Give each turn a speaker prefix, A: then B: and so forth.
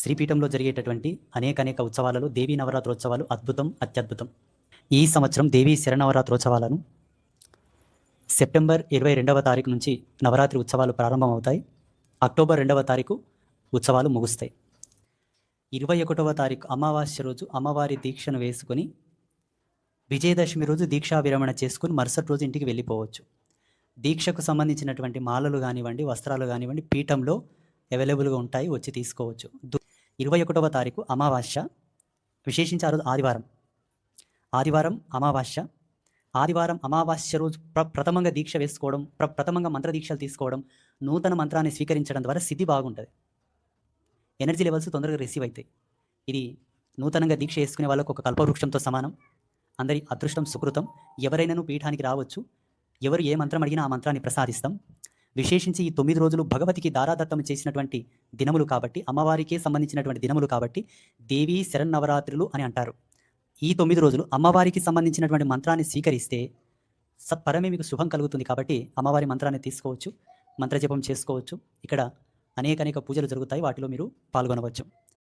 A: శ్రీపీఠంలో జరిగేటటువంటి అనేక ఉత్సవాలలో దేవీ నవరాత్రోత్సవాలు అద్భుతం, అత్యద్భుతం. ఈ సంవత్సరం దేవీ శరన్నవరాత్రోత్సవాలను సెప్టెంబర్ 22వ తారీఖు నుంచి నవరాత్రి ఉత్సవాలు ప్రారంభమవుతాయి. అక్టోబర్ 2వ తారీఖు ఉత్సవాలు ముగుస్తాయి. 21వ తారీఖు అమావాస్య రోజు అమ్మవారి దీక్షను వేసుకొని విజయదశమి రోజు దీక్షా విరమణ చేసుకుని మరుసటి రోజు ఇంటికి వెళ్ళిపోవచ్చు. దీక్షకు సంబంధించినటువంటి మాలలు కానివ్వండి, వస్త్రాలు కానివ్వండి పీఠంలో అవైలబుల్గా ఉంటాయి, వచ్చి తీసుకోవచ్చు. 21వ తారీఖు అమావాస్య, విశేషించి ఆ రోజు ఆదివారం అమావాస్య. ఆదివారం అమావాస్య రోజు ప్రథమంగా దీక్ష వేసుకోవడం, ప్రథమంగా మంత్ర దీక్షలు తీసుకోవడం, నూతన మంత్రాన్ని స్వీకరించడం ద్వారా సిద్ధి బాగుంటుంది, ఎనర్జీ లెవెల్స్ తొందరగా రిసీవ్ అవుతాయి. ఇది నూతనంగా దీక్ష వేసుకునే వాళ్ళకు ఒక కల్పవృక్షంతో సమానం. అందరి అదృష్టం సుకృతం. ఎవరైనాను పీఠానికి రావచ్చు. ఎవరు ఏ మంత్రం అడిగినా ఆ మంత్రాన్ని ప్రసాదిస్తాం. విశేషించి ఈ 9 రోజులు భగవతికి దారాదత్తం చేసినటువంటి దినములు కాబట్టి, అమ్మవారికే సంబంధించినటువంటి దినములు కాబట్టి దేవీ శరన్నవరాత్రులు అని అంటారు. ఈ 9 రోజులు అమ్మవారికి సంబంధించినటువంటి మంత్రాన్ని స్వీకరిస్తే సత్పరమే మీకు శుభం కలుగుతుంది. కాబట్టి అమ్మవారి మంత్రాన్ని తీసుకోవచ్చు, మంత్రజపం చేసుకోవచ్చు. ఇక్కడ అనేక పూజలు జరుగుతాయి, వాటిలో మీరు పాల్గొనవచ్చు.